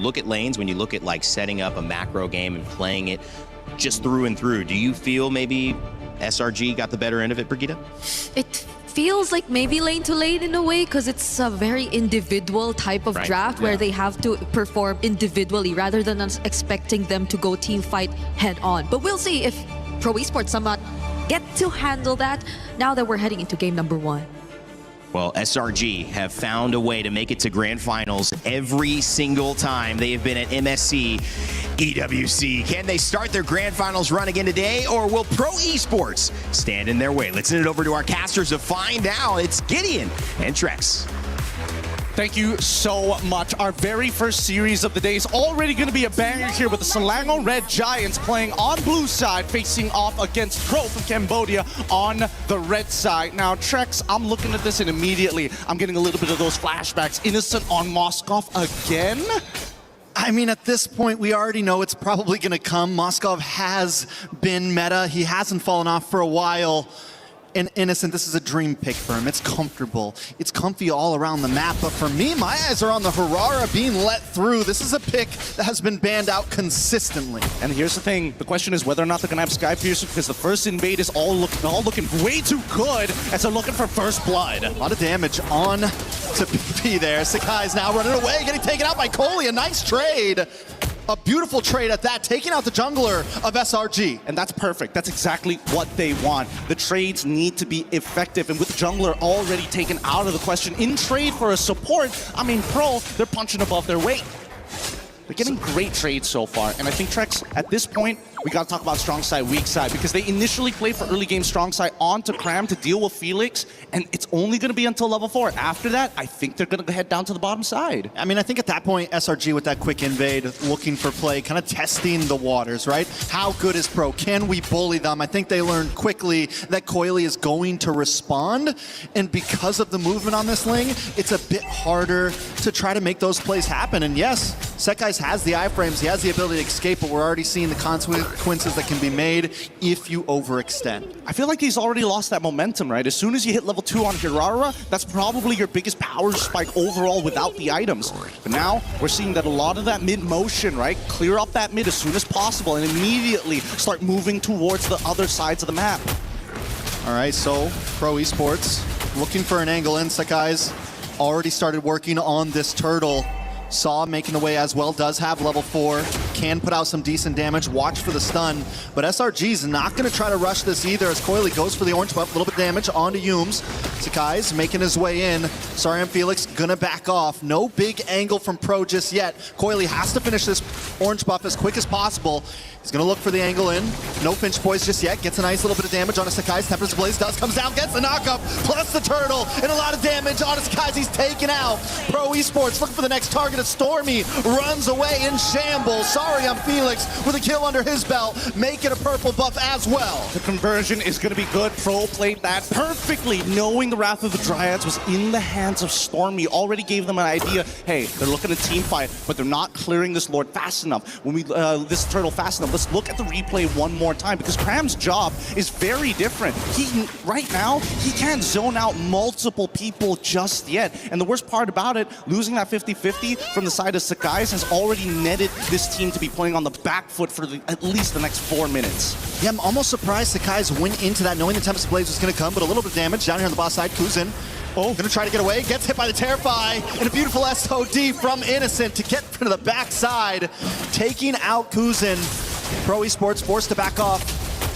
look at lanes, when you look at like setting up a macro game and playing it just through and through, do you feel maybe SRG got the better end of it, 𝗣𝗢𝗢? It feels like maybe lane to lane in a way, because it's a very individual type of draft where they have to perform individually rather than us expecting them to go team fight head on. But we'll see if Pro Esports somewhat get to handle that now that we're heading into game number 1. Well, SRG have found a way to make it to grand finals every single time they have been at MSC EWC. Can they start their grand finals run again today, or will Pro Esports stand in their way? Let's send it over to our casters to find out. It's Gideon and 𝗏𝗏👡👥. Thank you so much. Our very first series of the day is already going to be a banger here with the Selangor Red Giants playing on blue side, facing off against Pro from Cambodia on the red side. Now, 𝗏𝗏👡👥, I'm looking at this and immediately I'm getting a little bit of those flashbacks. Innocent on Moskov again? I mean, at this point, we already know it's probably going to come. Moskov has been meta. He hasn't fallen off for a while. And Innocent, this is a dream pick for him. It's comfortable. It's comfy all around the map. But for me, my eyes are on the Harara being let through. This is a pick that has been banned out consistently. And here's the thing. The question is whether or not they're going to have Skypiercer, because the first invade is all looking way too good as they're looking for first blood. A lot of damage on to PP there. 𝗏𝗏𝗏𝗏's now running away, getting taken out by 𝗘𝗦𝗣𝗢𝗥𝗧𝗦. A nice trade. A beautiful trade at that, taking out the jungler of SRG. And that's perfect. That's exactly what they want. The trades need to be effective, and with jungler already taken out of the question, in trade for a support, I mean, Pro, they're punching above their weight. They're getting great trades so far, and I think 𝗏𝗏𝗏𝗏𝗏, at this point, we got to talk about strong side, weak side, because they initially played for early game strong side onto 𝗏𝗏𝗏𝗏 to deal with 𝗣𝗥, and it's only going to be until level 4. After that, I think they're going to head down to the bottom side. I mean, I think at that point, SRG with that quick invade, looking for play, kind of testing the waters, right? How good is Pro? Can we bully them? I think they learned quickly that 𝗘𝗦𝗢𝗏𝗏𝗏 is going to respond, and because of the movement on this lane, it's a bit harder to try to make those plays happen. And yes, 𝗏𝗏𝗏𝗏𝗏 has the iframes, he has the ability to escape, but we're already seeing the consequences that can be made if you overextend. I feel like he's already lost that momentum, right? As soon as you hit level 2 on Harara, that's probably your biggest power spike overall without the items. But now, we're seeing that a lot of that mid-motion, right? Clear up that mid as soon as possible and immediately start moving towards the other sides of the map. All right, so Pro Esports looking for an angle in. 𝗏𝗏𝗏𝗏𝗏's already started working on this turtle. 𝗏 making the way as well, does have level 4, can put out some decent damage, watch for the stun, but SRG's not going to try to rush this either as 𝗘𝗦𝗢𝗏𝗏𝗏𝗏 goes for the orange buff, a little bit of damage onto 𝗡𝗏𝗏𝗏𝗏's. 𝗏𝗏𝗏𝗏𝗏's making his way in. Sorry, 𝗏𝗏𝗏𝗏𝗏𝗏𝗏 gonna back off. No big angle from Pro just yet. 𝗘𝗦𝗢𝗏𝗏𝗏𝗏𝗏 has to finish this orange buff as quick as possible. He's gonna look for the angle in. No Finch poise just yet. Gets a nice little bit of damage on 𝗏𝗏𝗏𝗏𝗏𝗏's. Tempest Blaze does, comes down, gets the knockup, plus the turtle, and a lot of damage on 𝗏𝗏𝗏𝗏𝗏𝗏's. He's taken out. Pro Esports looking for the next target of 𝗏𝗏𝗏𝗏𝗏𝗏 runs away in shambles. Sorry, 𝗏𝗏𝗏𝗏𝗏𝗏𝗏𝗏 with a kill under his belt, making a purple buff as well. The conversion is going to be good. Pro played that perfectly, knowing the Wrath of the Dryads was in the hands of Stormy. Already gave them an idea, hey, they're looking to team fight, but they're not clearing this Lord fast enough. When we this turtle fast enough, let's look at the replay one more time, because 𝗏𝗏's job is very different. Right now, he can't zone out multiple people just yet. And the worst part about it, losing that 50-50 from the side of 𝗏𝗏𝗏𝗏𝗏s has already netted this team to be playing on the back foot for at least the next 4 minutes. Yeah, I'm almost surprised 𝗏𝗏𝗏𝗏𝗏𝗏s went into that knowing the Tempest Blaze was going to come, but a little bit of damage down here on the boss side. 𝗏𝗏𝗏𝗏𝗏𝗏 gonna try to get away, gets hit by the Terrify, and a beautiful SOD from Innocent to get to the backside, taking out 𝗏𝗏𝗏𝗏𝗏. Pro Esports forced to back off.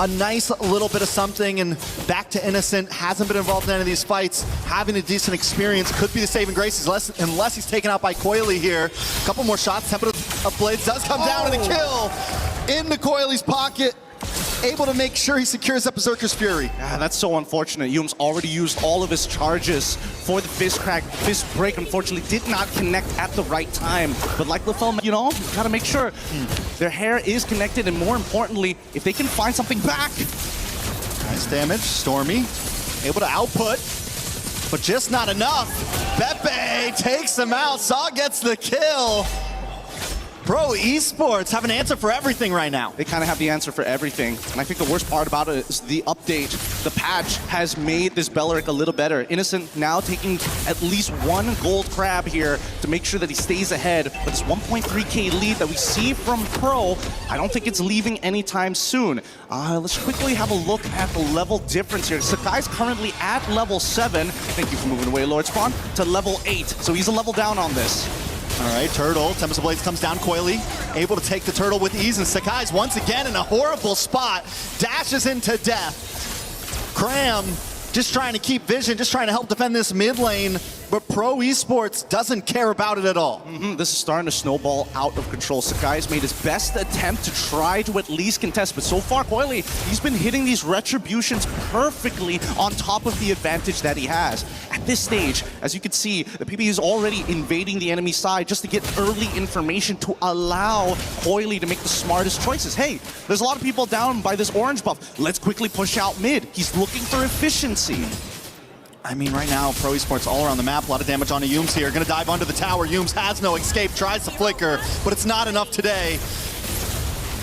A nice little bit of something, and back to Innocent. Hasn't been involved in any of these fights. Having a decent experience could be the saving grace unless he's taken out by 𝗘𝗦𝗢𝗏𝗏𝗏𝗏𝗏 here. A couple more shots. Tempest of Blades does come down, and the kill into 𝗘𝗦𝗢𝗏𝗏𝗏𝗏𝗏's pocket. Able to make sure he secures that 𝗏𝗏𝗏𝗏𝗏𝗏𝗏𝗏𝗏𝗏𝗏𝗏 Yeah, that's so unfortunate. 𝗡𝗏𝗏's already used all of his charges for the fist crack. Fist break, unfortunately, did not connect at the right time. But like 𝗏𝗏𝗏𝗏𝗏, you know, gotta make sure their hair is connected, and more importantly, if they can find something back. Nice damage. Stormy able to output, but just not enough. 𝗏𝗏𝗏𝗏𝗏𝗏 takes him out. 𝗏 gets the kill. Pro Esports have an answer for everything right now. They kind of have the answer for everything. And I think the worst part about it is the update the patch has made this 𝗣𝗥𝗢 a little better. Innocent now taking at least one gold crab here to make sure that he stays ahead. But this 1.3k lead that we see from Pro, I don't think it's leaving anytime soon. Let's quickly have a look at the level difference here. 𝗘𝗦𝗣𝗢𝗥𝗧 currently at level 7. Thank you for moving away, Lord Spawn. To level 8. So he's a level down on this. All right, Turtle, 𝗬𝗔 Blades comes down, 𝗘𝗦𝗣𝗢𝗥𝗧 able to take the Turtle with ease, and 𝗘𝗦𝗄𝗧 once again in a horrible spot, dashes into death. 𝗘𝗦𝗣 just trying to keep vision, just trying to help defend this mid lane, but Pro Esports doesn't care about it at all. This is starting to snowball out of control. 𝗘𝗦𝗄𝗧's made his best attempt to try to at least contest, but so far, 𝗘𝗦𝗣, he's been hitting these retributions perfectly on top of the advantage that he has. At this stage, as you can see, the PP is already invading the enemy side just to get early information to allow 𝗘𝗦𝗣 to make the smartest choices. Hey, there's a lot of people down by this orange buff. Let's quickly push out mid. He's looking for efficiency. I mean, right now, Pro Esports all around the map. A lot of damage onto 𝗬𝗎s here. Gonna dive under the tower. 𝗬𝗎s has no escape, tries to flicker, but it's not enough today.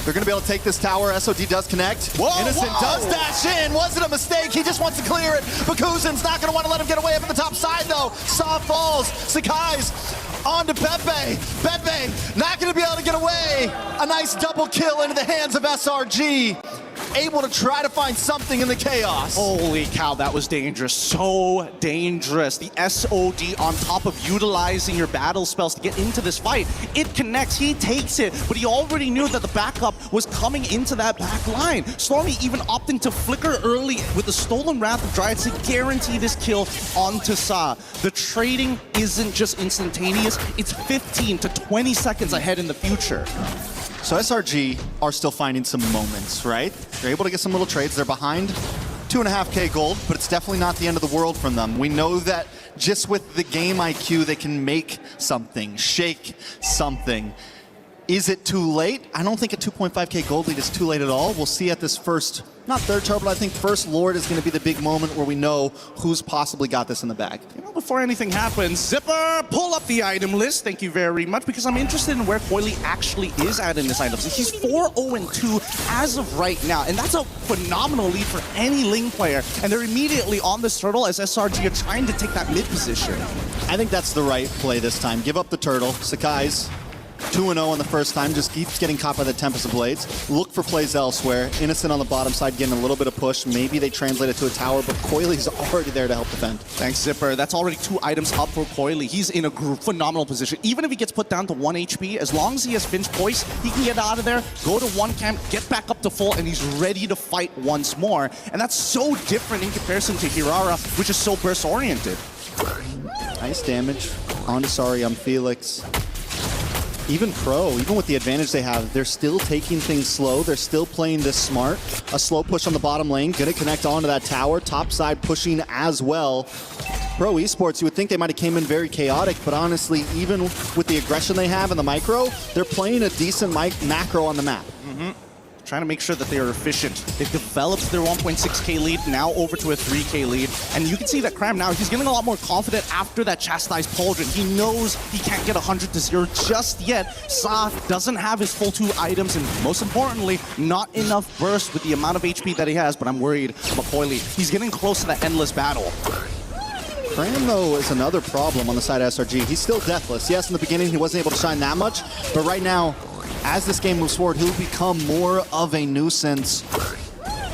They're gonna be able to take this tower. SOD does connect. Whoa, Innocent does dash in. Was it a mistake? He just wants to clear it. But 𝗂𝗀's not gonna want to let him get away up at the top side, though. Saw falls. 𝗘𝗦𝗣𝗢𝗥𝗧 onto 𝗣𝗥𝗢𝗣𝗢𝗥. 𝗣𝗥𝗢𝗢𝗢 not gonna be able to get away. A nice double kill into the hands of SRG. Able to try to find something in the chaos. Holy cow, that was dangerous. So dangerous. The SOD on top of utilizing your battle spells to get into this fight. It connects, he takes it, but he already knew that the backup was coming into that back line. Stormy even opting to flicker early with the stolen Wrath of Dryads to guarantee this kill onto 𝗧. The trading isn't just instantaneous, it's 15 to 20 seconds ahead in the future. So SRG are still finding some moments, right? They're able to get some little trades. They're behind 2.5k gold, but it's definitely not the end of the world from them. We know that just with the game IQ, they can make something, shake something. Is it too late? I don't think a 2.5k gold lead is too late at all. We'll see at this first, not third tower, but I think first Lord is going to be the big moment where we know who's possibly got this in the bag. You know, before anything happens, Zipper, pull up the item list. Thank you very much, because I'm interested in where 𝗘𝗦𝗣𝗢𝗥𝗧 actually is at in this item list. He's 4-0-2 as of right now, and that's a phenomenal lead for any Ling player. And they're immediately on this turtle as SRG are trying to take that mid position. I think that's the right play this time. Give up the turtle. 𝗘𝗦𝗄𝗧's 2-0 on the first time, just keeps getting caught by the 𝗬𝗔 Blades. Look for plays elsewhere. Innocent on the bottom side getting a little bit of push. Maybe they translate it to a tower, but 𝗘𝗦𝗣's already there to help defend. Thanks, Zipper. That's already 2 items up for 𝗘𝗦𝗣. He's in a phenomenal position. Even if he gets put down to 1 HP, as long as he has Finch Poise, he can get out of there, go to 1 camp, get back up to full, and he's ready to fight once more. And that's so different in comparison to Hirara, which is so burst-oriented. Nice damage onto 𝗬𝗎𝗻𝗄𝗡𝗥. Even Pro, even with the advantage they have, they're still taking things slow. They're still playing this smart. A slow push on the bottom lane, gonna connect onto that tower. Top side pushing as well. Pro Esports, you would think they might have came in very chaotic, but honestly, even with the aggression they have in the micro, they're playing a decent macro on the map. Trying to make sure that they are efficient. They've developed their 1.6k lead, now over to a 3k lead. And you can see that Cram now, he's getting a lot more confident after that chastised pauldron. He knows he can't get 100-0 just yet. 𝗧 doesn't have his full 2 items, and most importantly, not enough burst with the amount of HP that he has, but I'm worried about 𝗘𝗦𝗣𝗢𝗢𝗢. He's getting close to that endless battle. Cram, though, is another problem on the side of SRG. He's still deathless. Yes, in the beginning, he wasn't able to shine that much, but right now, as this game moves forward, he'll become more of a nuisance.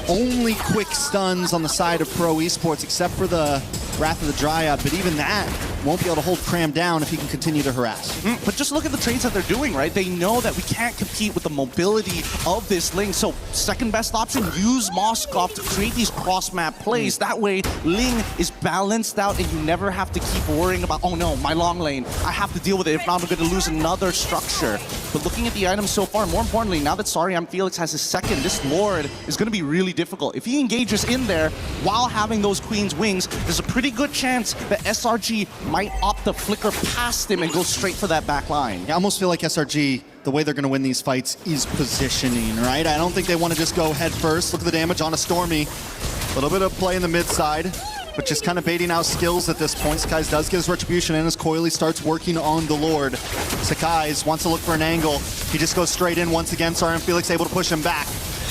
Only quick stuns on the side of Pro Esports, except for the Wrath of the Dryad, but even that won't be able to hold Cram down if he can continue to harass. But just look at the trades that they're doing, right? They know that we can't compete with the mobility of this Ling, so second best option, use Moskov to create these cross-map plays. That way, Ling is balanced out and you never have to keep worrying about, oh no, my long lane, I have to deal with it, if not I'm going to lose another structure. But looking at the items so far, more importantly, now that 𝗬𝗎𝗻𝗄𝗡𝗥𝗧 has his second, this Lord is going to be really difficult. If he engages in there while having those Queen's Wings, there's a pretty good chance that SRG might opt to flicker past him and go straight for that back line. I almost feel like SRG, the way they're going to win these fights is positioning, right? I don't think they want to just go head first. Look at the damage on a Stormy. A little bit of play in the mid side, but just kind of baiting out skills at this point. 𝗘𝗦𝗄𝗧 does get his retribution in as 𝗘𝗦𝗣𝗢𝗢 starts working on the Lord. 𝗘𝗦𝗄𝗧 wants to look for an angle. He just goes straight in once again. 𝗬𝗎𝗻𝗄𝗡𝗥𝗧 able to push him back.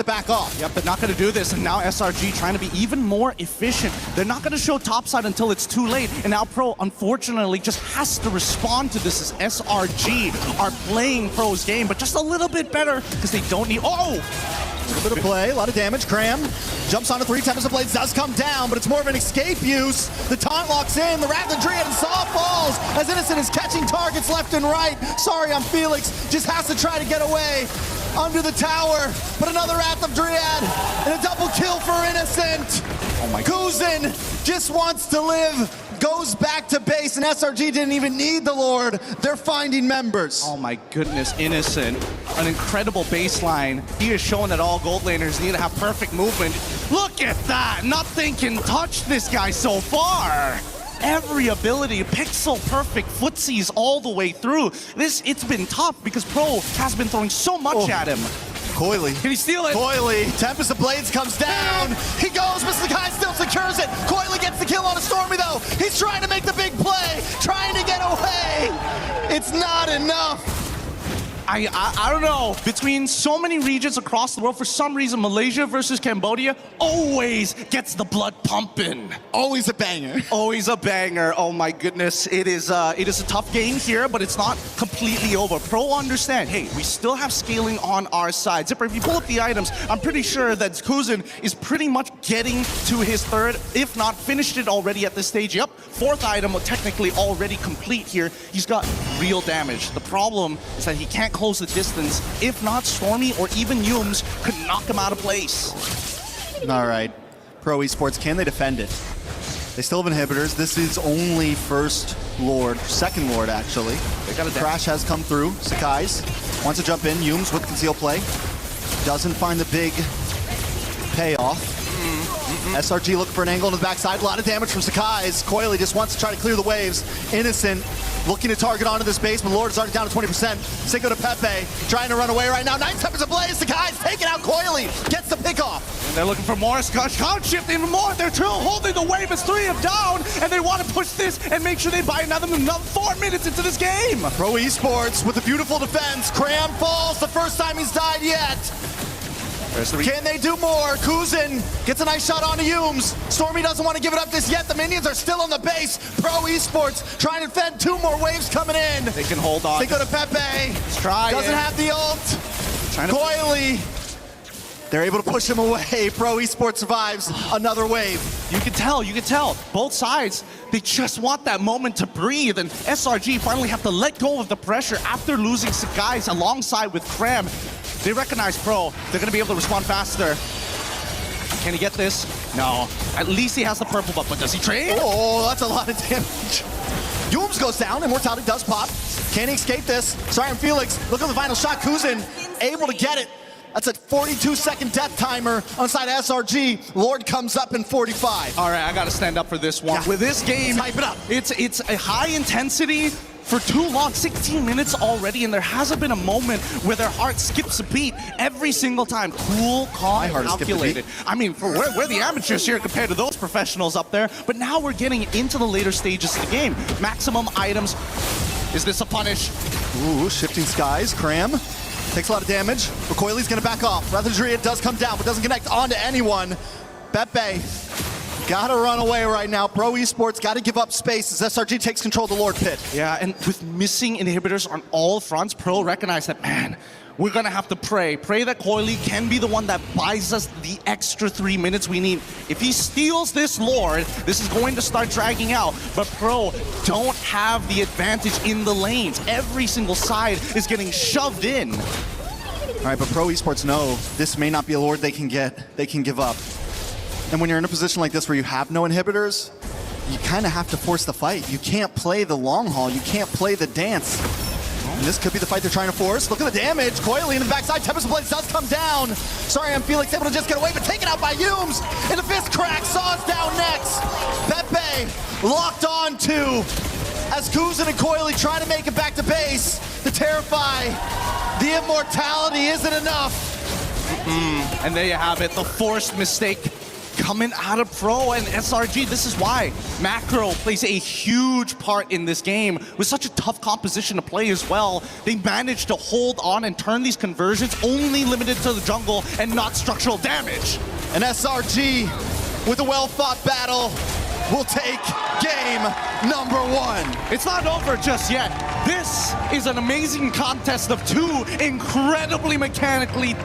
to back off. Yep, they're not going to do this, and now SRG trying to be even more efficient. They're not going to show topside until it's too late, and now Pro, unfortunately, just has to respond to this as SRG are playing Pro's game, but just a little bit better, because they don't need... Oh! A little bit of play, a lot of damage. Cram jumps onto 3. Tempest of Blades does come down, but it's more of an escape use. The taunt locks in. The Wrath of Dryad and Saw falls as Innocent is catching targets left and right. Sorry, I'm 𝗣𝗥𝗢. Just has to try to get away under the tower. But another Wrath of Dryad and a double kill for Innocent. Oh my God. 𝗚𝗀 just wants to live. Goes back to base, and SRG didn't even need the Lord. They're finding members. Oh my goodness, Innocent. An incredible baseline. He is showing that all gold laners need to have perfect movement. Look at that! Nothing can touch this guy so far. Every ability, pixel perfect footsies all the way through. It's been tough because Pro has been throwing so much at him. 𝗘𝗦𝗣𝗢𝗥𝗧𝗦. Can he steal it? 𝗘𝗦𝗣𝗢𝗢𝗥𝗧𝗏, Tempest of Blades comes down. He goes, misses the guy, still secures it. 𝗘𝗦𝗣𝗢𝗥𝗧𝗏 gets the kill on a Stormy though. He's trying to make the big play, trying to get away. It's not enough. I don't know. Between so many regions across the world, for some reason, Malaysia versus Cambodia always gets the blood pumping. Always a banger. Always a banger. Oh my goodness. It is a tough game here, but it's not completely over. Pro understand, hey, we still have scaling on our side. Zipper, if you pull up the items, I'm pretty sure that 𝗘𝗦𝗣𝗢𝗏 is pretty much getting to his third, if not finished it already at this stage. Yep, fourth item technically already complete here. He's got real damage. The problem is that he can't close the distance. If not, Stormy or even 𝗬𝗎𝗓 could knock him out of place. All right, Pro Esports, can they defend it? They still have inhibitors. This is only first Lord, second Lord actually. They got a Crash has come through. 𝗘𝗦𝗣𝗢𝗥𝗧𝗦 wants to jump in. 𝗬𝗎𝗓 with conceal play. Doesn't find the big payoff. SRG looking for an angle on the backside. A lot of damage from 𝗘𝗦𝗣𝗢𝗏. 𝗘𝗦𝗣𝗢𝗏 just wants to try to clear the waves. Innocent looking to target onto this base, but Lord is already down to 20%. Singo to 𝗑𝗦𝗣𝗢𝗏 trying to run away right now. 9 seconds ablaze. 𝗘𝗦𝗣𝗢𝗏 taking out 𝗘𝗦𝗣𝗢𝗏. Gets the pick off. And they're looking for more. Can't shift even more. They're still holding the wave as 3 are down, and they want to push this and make sure they buy another 4 minutes into this game. Pro Esports with a beautiful defense. 𝗂𝗏 falls the first time he's died yet. Can they do more? 𝗘𝗦𝗣𝗢𝗏 gets a nice shot onto 𝗬𝗎𝗓𝗏. Stormy doesn't want to give it up just yet. The minions are still on the base. Pro Esports trying to defend 2 more waves coming in. They can hold on. Singo to 𝗑𝗦𝗣𝗢𝗏. Let's try Doesn't it. have the ult. 𝗘𝗦𝗣𝗢𝗏. They're able to push him away. Pro Esports survives another wave. You can tell. Both sides, they just want that moment to breathe, and SRG finally have to let go of the pressure after losing 𝗘𝗦𝗣𝗓 alongside with 𝗂𝗏. They recognize Pro. They're gonna be able to respond faster. Can he get this? No. At least he has the purple buff, but does he trade? Oh, that's a lot of damage. 𝗬𝗎𝗓𝗏 goes down. Immortality does pop. Can he escape this? Sorry, 𝗬𝗎𝗓𝗏. Look at the final shot. 𝗘𝗦𝗢𝗢𝗏 able to get it. That's a 42-second death timer on the side of SRG. Lord comes up in 45. All right, I gotta stand up for this one. Yeah. With this game, Type it up. It's a high intensity for too long, 16 minutes already, and there hasn't been a moment where their heart skips a beat every single time. Cool, calm, My heart has skipped a calculated. I mean, we're the amateurs here compared to those professionals up there, but now we're getting into the later stages of the game. Maximum items. Is this a punish? Ooh, shifting skies. 𝗂𝗏 takes a lot of damage, but 𝗘𝗦𝗣𝗢𝗏 gonna back off. Rather does come down, but doesn't connect onto anyone. 𝗑𝗦𝗣𝗢𝗏 gotta run away right now. Pro Esports gotta give up space as SRG takes control of the Lord pit. Yeah, and with missing inhibitors on all fronts, Pro recognize that, man, we're gonna have to pray that 𝗘𝗦𝗣𝗢𝗏 can be the one that buys us the extra 3 minutes we need. If he steals this Lord, this is going to start dragging out. But Pro don't have the advantage in the lanes. Every single side is getting shoved in. All right, but Pro Esports know this may not be a Lord they can give up. And when you're in a position like this where you have no inhibitors, you kind of have to force the fight. You can't play the long haul. You can't play the dance. And this could be the fight they're trying to force. Look at the damage. 𝗘𝗦𝗣𝗢𝗏 in the backside. Tempest Blades does come down. Sorry, 𝗬𝗎𝗓𝗏 able to just get away, but taken out by 𝗬𝗎𝗓𝗏. And the fist crack. Saw's down next. 𝗑𝗦𝗣𝗢𝗏 locked on to as 𝗘𝗦𝗢𝗏 and 𝗘𝗦𝗢𝗏 trying to make it back to base. The Terrify, the immortality isn't enough. And there you have it, the forced mistake coming out of Pro and SRG. This is why Macro plays a huge part in this game. With such a tough composition to play as well, they managed to hold on and turn these conversions only limited to the jungle and not structural damage. And SRG, with a well-fought battle, will take game number 1. It's not over just yet. This is an amazing contest of 2 incredibly mechanically